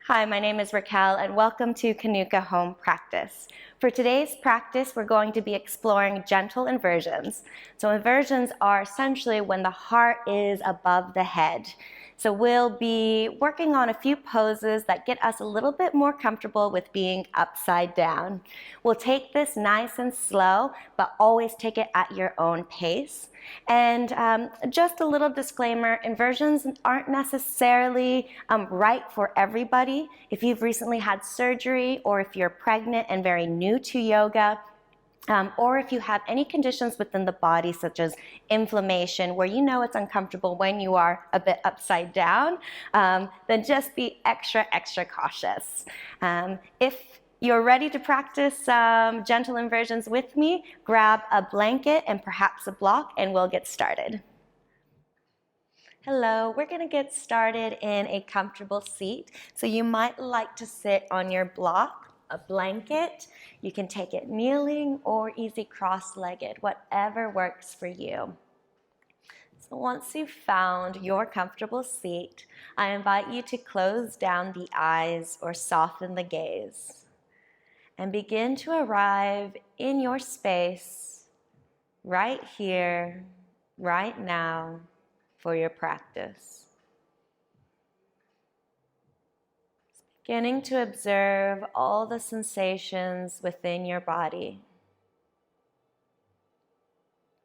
Hi, my name is Raquel and welcome to Kanuka Home Practice. For today's practice, we're going to be exploring gentle inversions. So inversions are essentially when the heart is above the head. So we'll be working on a few poses that get us a little bit more comfortable with being upside down. We'll take this nice and slow, but always take it at your own pace. And just a little disclaimer, inversions aren't necessarily right for everybody. If you've recently had surgery or if you're pregnant and very new to yoga, or if you have any conditions within the body such as inflammation where you know it's uncomfortable when you are a bit upside down, then just be extra cautious. If you're ready to practice gentle inversions with me, grab a blanket and perhaps a block and we'll get started. Hello, we're going to get started in a comfortable seat. So you might like to sit on your block, a blanket. You can take it kneeling or easy cross-legged, whatever works for you. So once you've found your comfortable seat, I invite you to close down the eyes or soften the gaze and begin to arrive in your space right here, right now for your practice. Beginning to observe all the sensations within your body.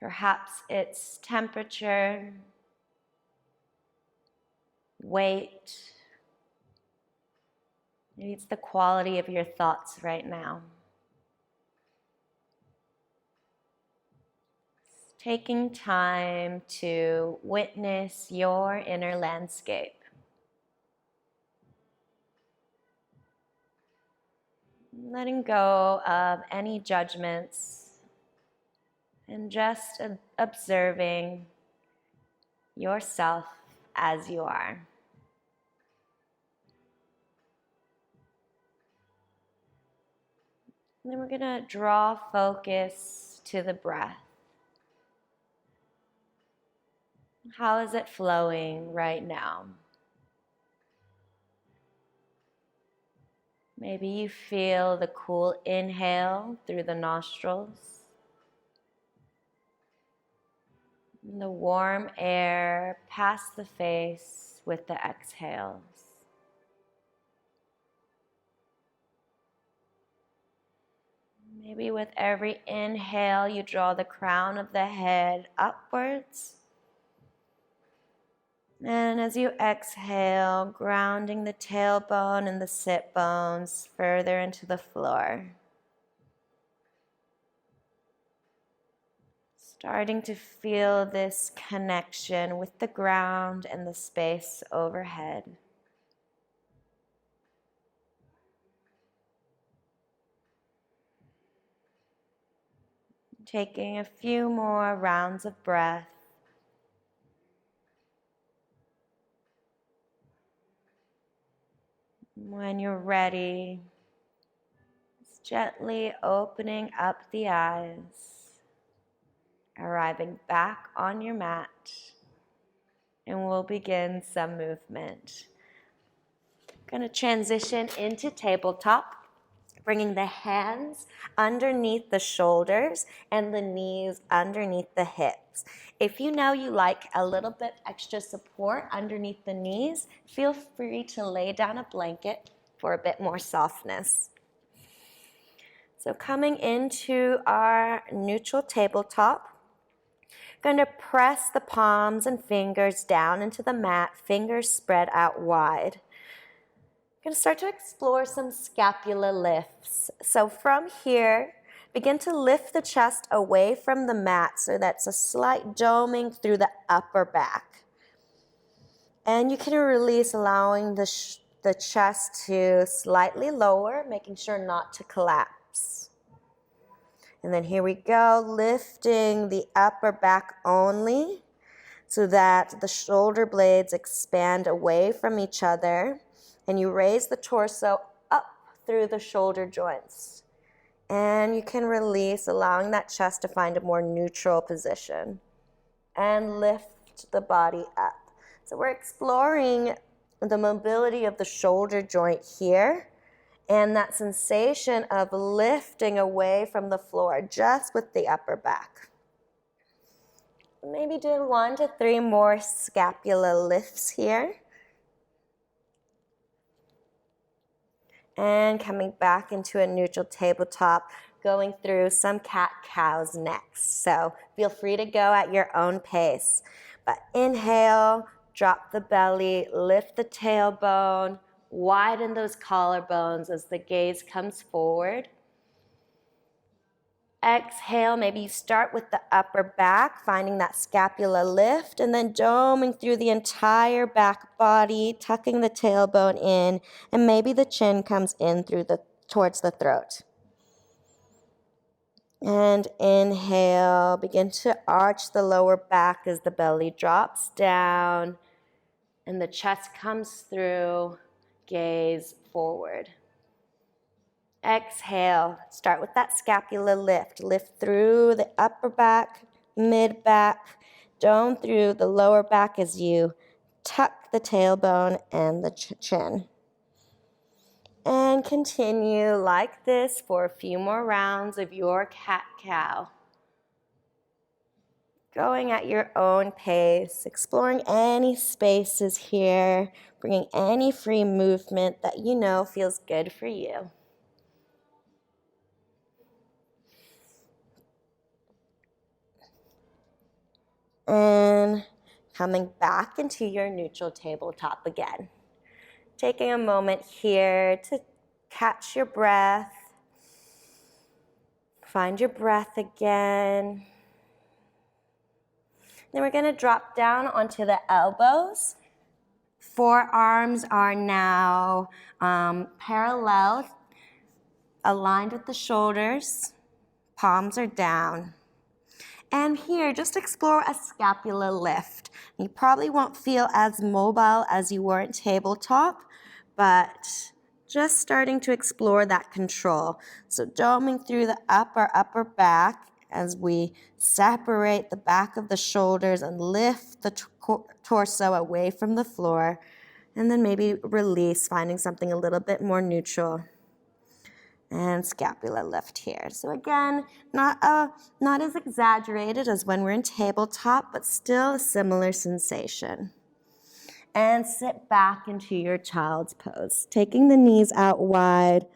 Perhaps it's temperature, weight, maybe it's the quality of your thoughts right now. Taking time to witness your inner landscape. Letting go of any judgments and just observing yourself as you are. And then we're going to draw focus to the breath. How is it flowing right now? Maybe you feel the cool inhale through the nostrils, and the warm air past the face with the exhales. Maybe with every inhale, you draw the crown of the head upwards. And as you exhale, grounding the tailbone and the sit bones further into the floor. Starting to feel this connection with the ground and the space overhead. Taking a few more rounds of breath. When you're ready, just gently opening up the eyes, arriving back on your mat, and we'll begin some movement. I'm going to transition into tabletop, bringing the hands underneath the shoulders and the knees underneath the hips. If you know you like a little bit extra support underneath the knees, feel free to lay down a blanket for a bit more softness. So coming into our neutral tabletop, I'm going to press the palms and fingers down into the mat, fingers spread out wide. I'm going to start to explore some scapula lifts. So from here, begin to lift the chest away from the mat so that's a slight doming through the upper back. And you can release, allowing the chest to slightly lower, making sure not to collapse. And then here we go, lifting the upper back only so that the shoulder blades expand away from each other. And you raise the torso up through the shoulder joints. And you can release, allowing that chest to find a more neutral position. And lift the body up. So we're exploring the mobility of the shoulder joint here, and that sensation of lifting away from the floor just with the upper back. Maybe do 1 to 3 more scapula lifts here. And coming back into a neutral tabletop, going through some cat-cows next. So feel free to go at your own pace. But inhale, drop the belly, lift the tailbone, widen those collarbones as the gaze comes forward. Exhale, maybe you start with the upper back, finding that scapula lift, and then doming through the entire back body, tucking the tailbone in, and maybe the chin comes in towards the throat. And inhale, begin to arch the lower back as the belly drops down, and the chest comes through, gaze forward. Exhale, start with that scapula lift. Lift through the upper back, mid back, dome through the lower back as you tuck the tailbone and the chin. And continue like this for a few more rounds of your cat-cow. Going at your own pace, exploring any spaces here, bringing any free movement that you know feels good for you. And coming back into your neutral tabletop again. Taking a moment here to catch your breath. Find your breath again. Then we're going to drop down onto the elbows. Forearms are now parallel, aligned with the shoulders. Palms are down. And here, just explore a scapula lift. You probably won't feel as mobile as you were in tabletop, but just starting to explore that control. So doming through the upper back as we separate the back of the shoulders and lift the torso away from the floor. And then maybe release, finding something a little bit more neutral. And scapula lift here. So again, not as exaggerated as when we're in tabletop, but still a similar sensation. And sit back into your child's pose, taking the knees out wide.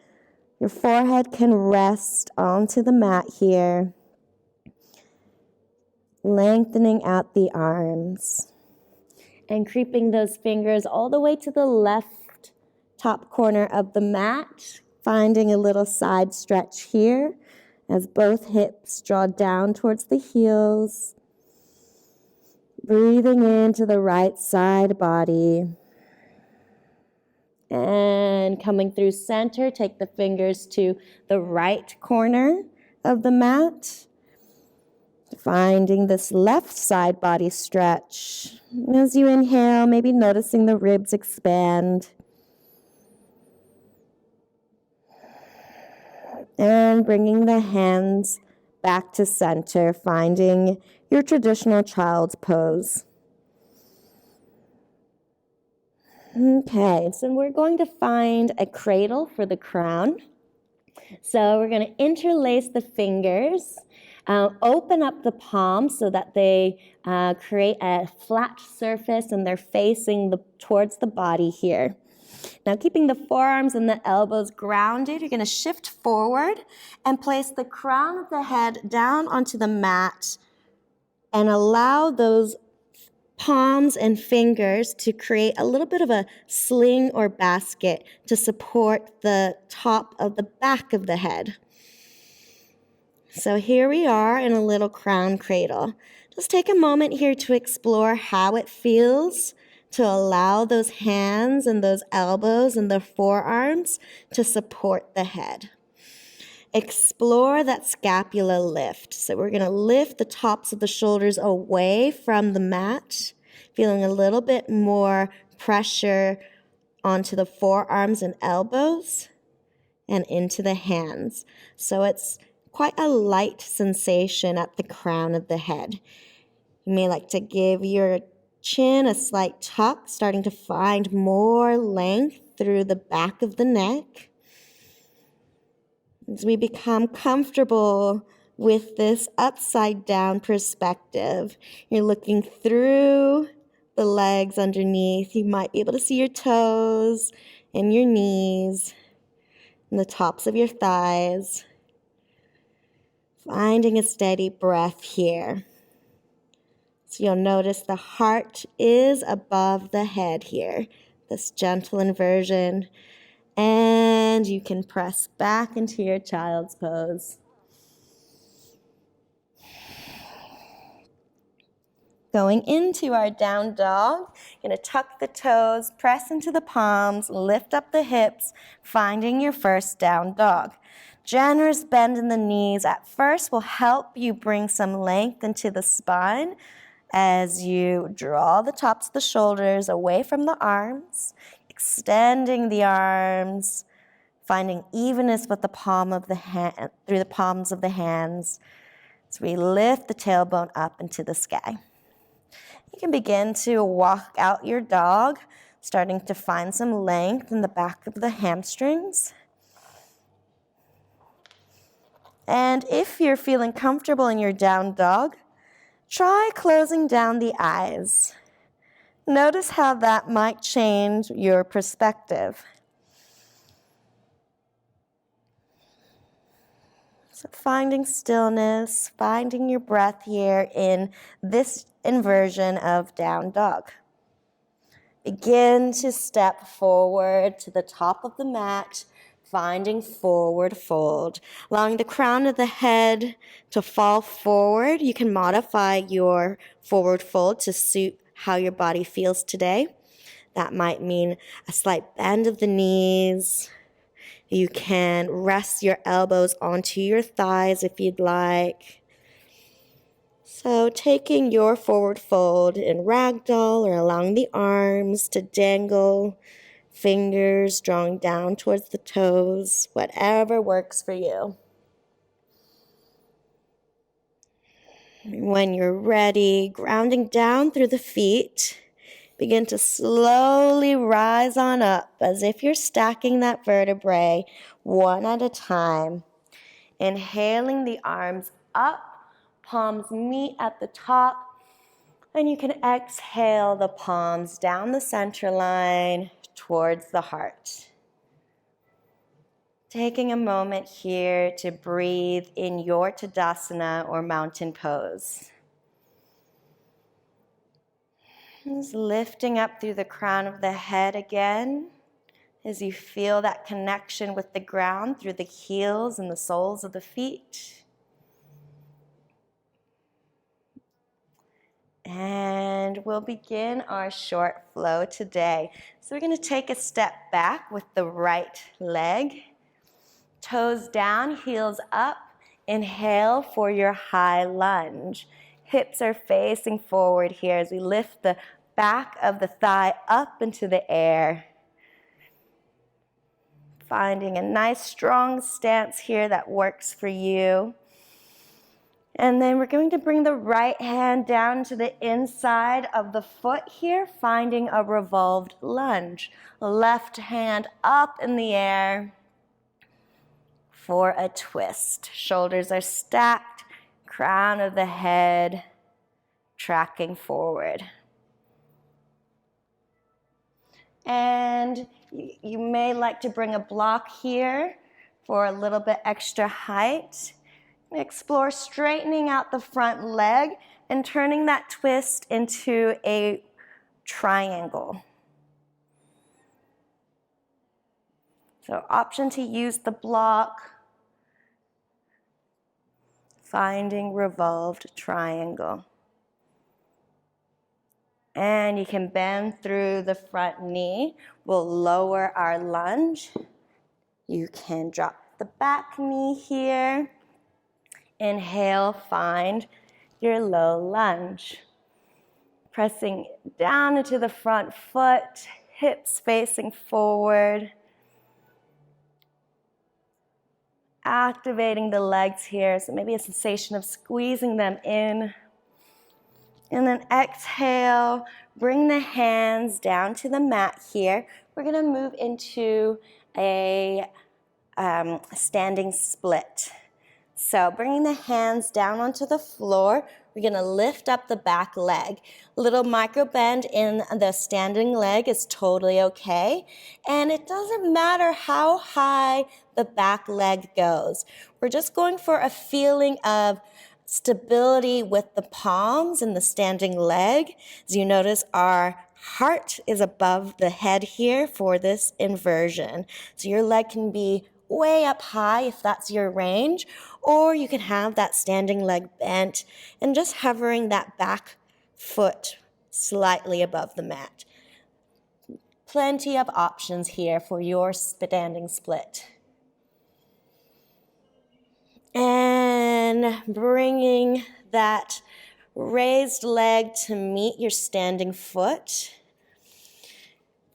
Your forehead can rest onto the mat here. Lengthening out the arms. And creeping those fingers all the way to the left top corner of the mat. Finding a little side stretch here as both hips draw down towards the heels. Breathing into the right side body. And coming through center, take the fingers to the right corner of the mat. Finding this left side body stretch. As you inhale, maybe noticing the ribs expand. And bringing the hands back to center, finding your traditional child's pose. Okay, so we're going to find a cradle for the crown. So we're going to interlace the fingers, open up the palms so that they create a flat surface and they're facing towards the body here. Now, keeping the forearms and the elbows grounded, you're going to shift forward and place the crown of the head down onto the mat and allow those palms and fingers to create a little bit of a sling or basket to support the top of the back of the head. So here we are in a little crown cradle. Just take a moment here to explore how it feels to allow those hands and those elbows and the forearms to support the head. Explore that scapula lift. So we're going to lift the tops of the shoulders away from the mat, feeling a little bit more pressure onto the forearms and elbows and into the hands. So it's quite a light sensation at the crown of the head. You may like to give your Chin, a slight tuck, starting to find more length through the back of the neck. As we become comfortable with this upside down perspective, you're looking through the legs underneath. You might be able to see your toes and your knees and the tops of your thighs. Finding a steady breath here. So you'll notice the heart is above the head here, this gentle inversion. And you can press back into your child's pose. Going into our down dog, you're going to tuck the toes, press into the palms, lift up the hips, finding your first down dog. Generous bend in the knees at first will help you bring some length into the spine as you draw the tops of the shoulders away from the arms, extending the arms, finding evenness with the palm of the hand through the palms of the hands. So we lift the tailbone up into the sky. You can begin to walk out your dog, starting to find some length in the back of the hamstrings. And if you're feeling comfortable in your down dog, try closing down the eyes. Notice how that might change your perspective. So finding stillness, finding your breath here in this inversion of down dog. Begin to step forward to the top of the mat, finding forward fold. Allowing the crown of the head to fall forward. You can modify your forward fold to suit how your body feels today. That might mean a slight bend of the knees. You can rest your elbows onto your thighs if you'd like. So taking your forward fold in ragdoll or allowing the arms to dangle, fingers drawing down towards the toes, whatever works for you. When you're ready, grounding down through the feet, begin to slowly rise on up as if you're stacking that vertebrae one at a time. Inhaling the arms up, palms meet at the top, and you can exhale the palms down the center line towards the heart. Taking a moment here to breathe in your Tadasana or mountain pose. Just lifting up through the crown of the head again as you feel that connection with the ground through the heels and the soles of the feet. And we'll begin our short flow today. So we're going to take a step back with the right leg. Toes down, heels up. Inhale for your high lunge. Hips are facing forward here as we lift the back of the thigh up into the air. Finding a nice strong stance here that works for you. And then we're going to bring the right hand down to the inside of the foot here, finding a revolved lunge. Left hand up in the air for a twist. Shoulders are stacked, crown of the head tracking forward. And you may like to bring a block here for a little bit extra height. Explore straightening out the front leg and turning that twist into a triangle. So option to use the block, finding revolved triangle. And you can bend through the front knee. We'll lower our lunge. You can drop the back knee here. Inhale, find your low lunge. Pressing down into the front foot, hips facing forward. Activating the legs here, so maybe a sensation of squeezing them in. And then exhale, bring the hands down to the mat here. We're going to move into a standing split. So bringing the hands down onto the floor, we're going to lift up the back leg. A little micro bend in the standing leg is totally okay. And it doesn't matter how high the back leg goes. We're just going for a feeling of stability with the palms and the standing leg. As you notice, our heart is above the head here for this inversion. So your leg can be way up high if that's your range, or you can have that standing leg bent and just hovering that back foot slightly above the mat. Plenty of options here for your standing split. And bringing that raised leg to meet your standing foot.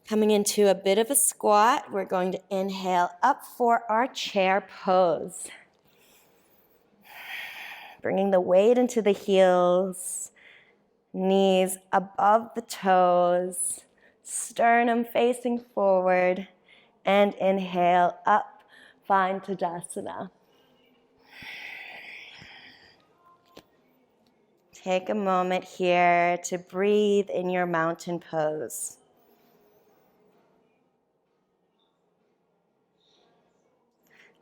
Coming into a bit of a squat, we're going to inhale up for our chair pose. Bringing the weight into the heels, knees above the toes, sternum facing forward, and inhale up, find Tadasana. Take a moment here to breathe in your mountain pose.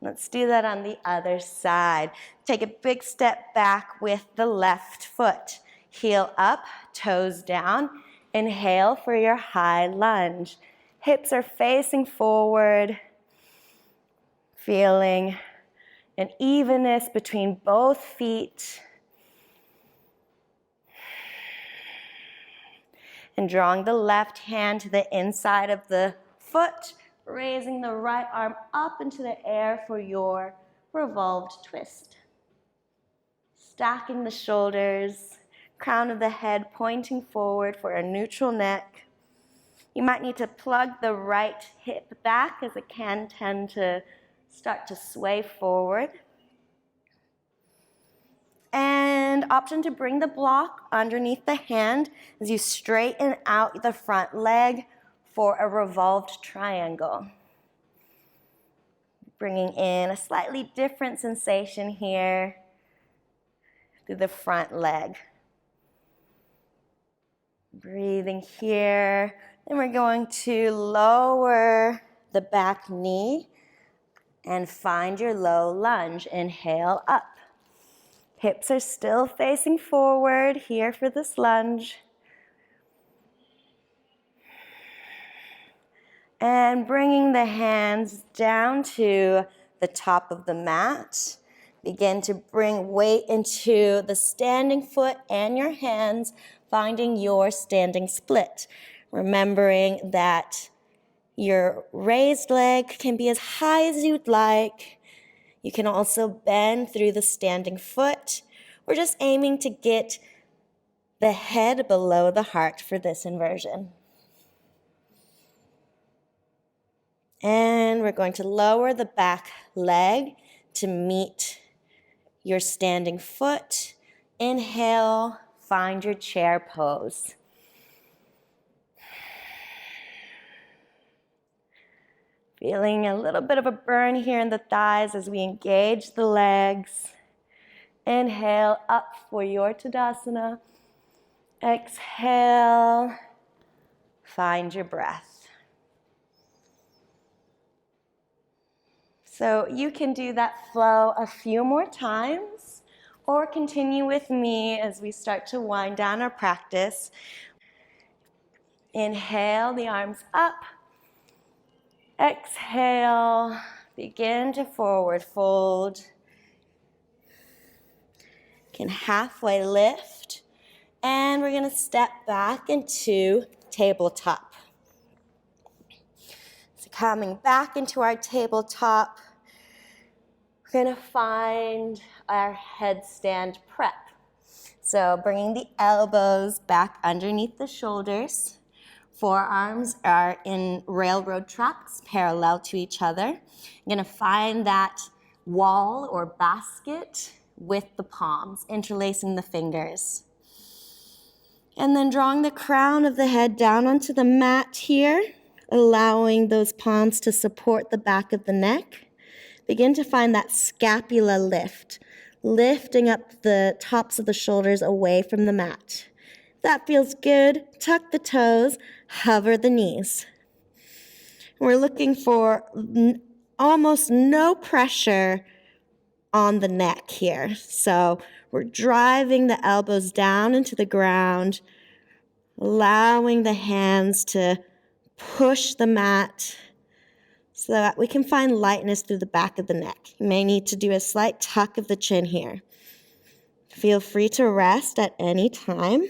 Let's do that on the other side. Take a big step back with the left foot. Heel up, toes down. Inhale for your high lunge. Hips are facing forward. Feeling an evenness between both feet. And drawing the left hand to the inside of the foot, raising the right arm up into the air for your revolved twist. Stacking the shoulders, crown of the head pointing forward for a neutral neck. You might need to plug the right hip back as it can tend to start to sway forward. And option to bring the block underneath the hand as you straighten out the front leg for a revolved triangle. Bringing in a slightly different sensation here through the front leg. Breathing here. Then we're going to lower the back knee and find your low lunge. Inhale up. Hips are still facing forward here for this lunge. And bringing the hands down to the top of the mat. Begin to bring weight into the standing foot and your hands, finding your standing split. Remembering that your raised leg can be as high as you'd like. You can also bend through the standing foot. We're just aiming to get the head below the heart for this inversion. And we're going to lower the back leg to meet your standing foot. Inhale, find your chair pose. Feeling a little bit of a burn here in the thighs as we engage the legs. Inhale up for your Tadasana. Exhale, find your breath. So you can do that flow a few more times or continue with me as we start to wind down our practice. Inhale, the arms up. Exhale, begin to forward fold. Can halfway lift. And we're going to step back into tabletop. So coming back into our tabletop, we're going to find our headstand prep. So bringing the elbows back underneath the shoulders. Forearms are in railroad tracks parallel to each other. You're going to find that wall or basket with the palms, interlacing the fingers. And then drawing the crown of the head down onto the mat here, allowing those palms to support the back of the neck. Begin to find that scapula lift, lifting up the tops of the shoulders away from the mat. If that feels good, tuck the toes, hover the knees. We're looking for almost no pressure on the neck here. So we're driving the elbows down into the ground, allowing the hands to push the mat so that we can find lightness through the back of the neck. You may need to do a slight tuck of the chin here. Feel free to rest at any time.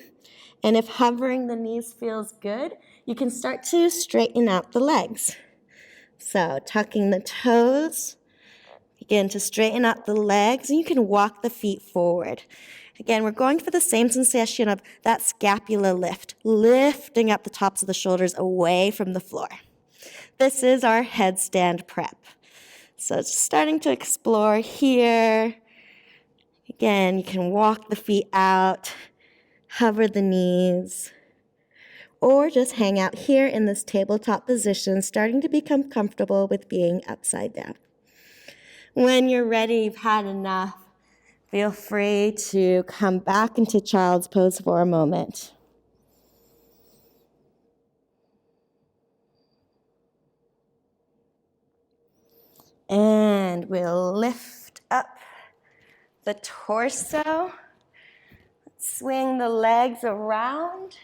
And if hovering the knees feels good, you can start to straighten out the legs. So tucking the toes, begin to straighten out the legs, and you can walk the feet forward. Again, we're going for the same sensation of that scapula lift, lifting up the tops of the shoulders away from the floor. This is our headstand prep. So it's starting to explore here. Again, you can walk the feet out, hover the knees, or just hang out here in this tabletop position, starting to become comfortable with being upside down. When you're ready, you've had enough, feel free to come back into child's pose for a moment. And we'll lift up the torso. Swing the legs around.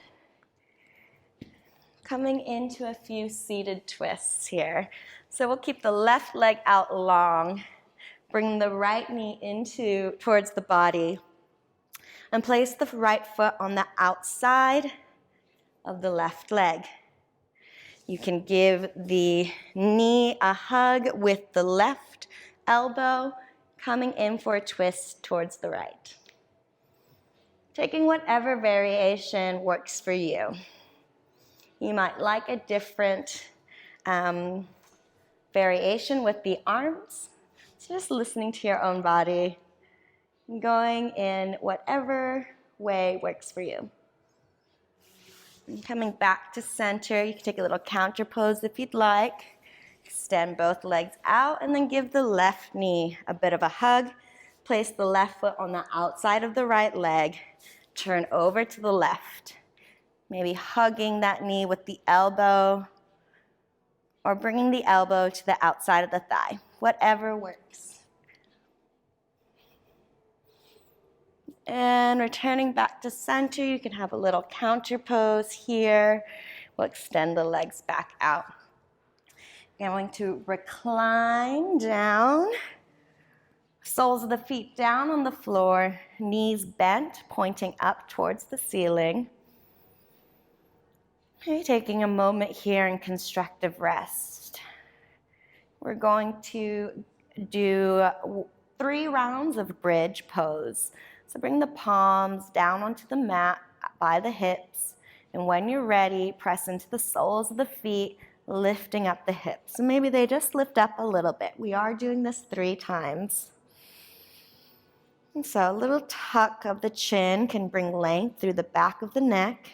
Coming into a few seated twists here. So we'll keep the left leg out long. Bring the right knee towards the body. And place the right foot on the outside of the left leg. You can give the knee a hug with the left elbow, coming in for a twist towards the right. Taking whatever variation works for you. You might like a different variation with the arms. So just listening to your own body, going in whatever way works for you. And coming back to center, you can take a little counter pose if you'd like. Extend both legs out and then give the left knee a bit of a hug. Place the left foot on the outside of the right leg. Turn over to the left. Maybe hugging that knee with the elbow or bringing the elbow to the outside of the thigh. Whatever works. And returning back to center, you can have a little counter pose here. We'll extend the legs back out. Going to recline down. Soles of the feet down on the floor, knees bent, pointing up towards the ceiling. Okay, taking a moment here in constructive rest. We're going to do 3 rounds of bridge pose. So bring the palms down onto the mat by the hips. And when you're ready, press into the soles of the feet, lifting up the hips. So maybe they just lift up a little bit. We are doing this 3 times. And so a little tuck of the chin can bring length through the back of the neck.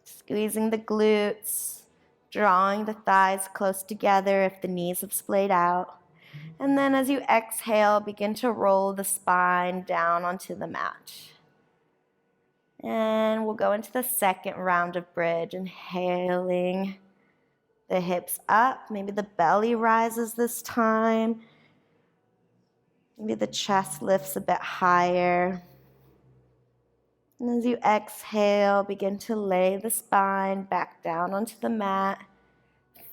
Squeezing the glutes, drawing the thighs close together if the knees have splayed out. And then as you exhale, begin to roll the spine down onto the mat. And we'll go into the second round of bridge, inhaling the hips up. Maybe the belly rises this time. Maybe the chest lifts a bit higher. And as you exhale, begin to lay the spine back down onto the mat,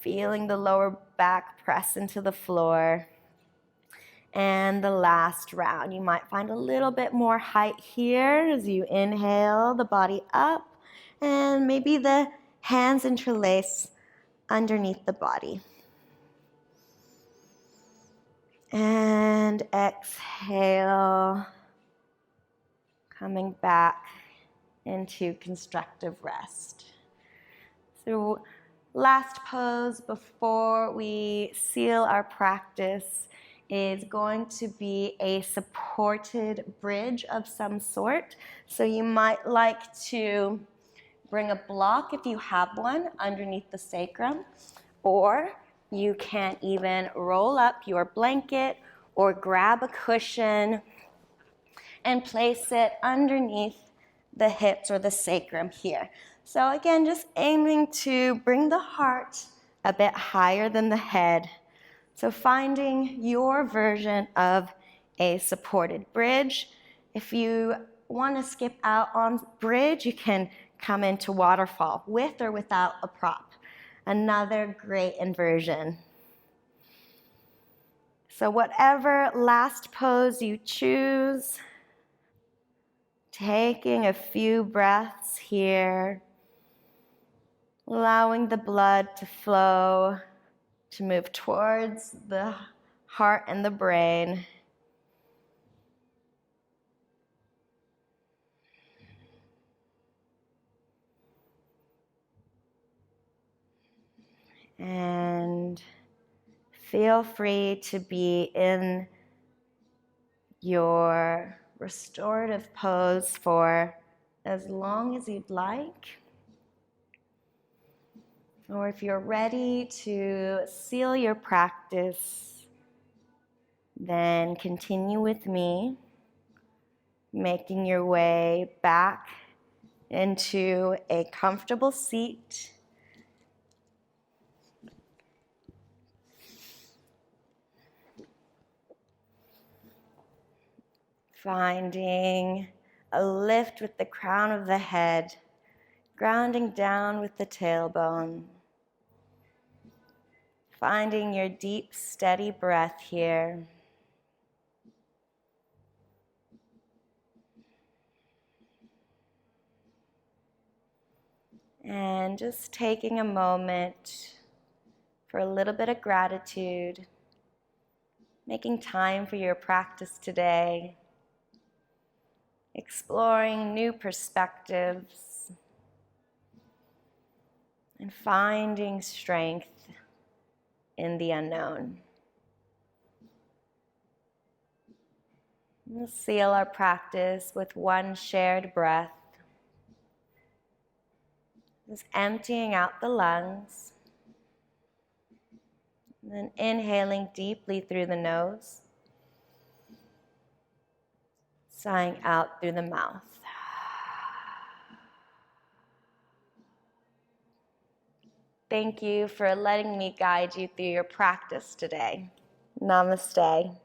feeling the lower back press into the floor. And the last round, you might find a little bit more height here as you inhale the body up, and maybe the hands interlace underneath the body. And exhale, coming back into constructive rest. So last pose before we seal our practice is going to be a supported bridge of some sort. So you might like to bring a block, if you have one, underneath the sacrum, or you can even roll up your blanket or grab a cushion and place it underneath the hips or the sacrum here. So again, just aiming to bring the heart a bit higher than the head. So finding your version of a supported bridge. If you want to skip out on bridge, you can come into waterfall with or without a prop. Another great inversion. So whatever last pose you choose, taking a few breaths here, allowing the blood to flow, to move towards the heart and the brain. And feel free to be in your restorative pose for as long as you'd like. Or if you're ready to seal your practice, then continue with me, making your way back into a comfortable seat. Finding a lift with the crown of the head, grounding down with the tailbone. Finding your deep, steady breath here. And just taking a moment for a little bit of gratitude, making time for your practice today, exploring new perspectives, and finding strength in the unknown. We'll seal our practice with one shared breath, just emptying out the lungs, and then inhaling deeply through the nose, sighing out through the mouth. Thank you for letting me guide you through your practice today. Namaste.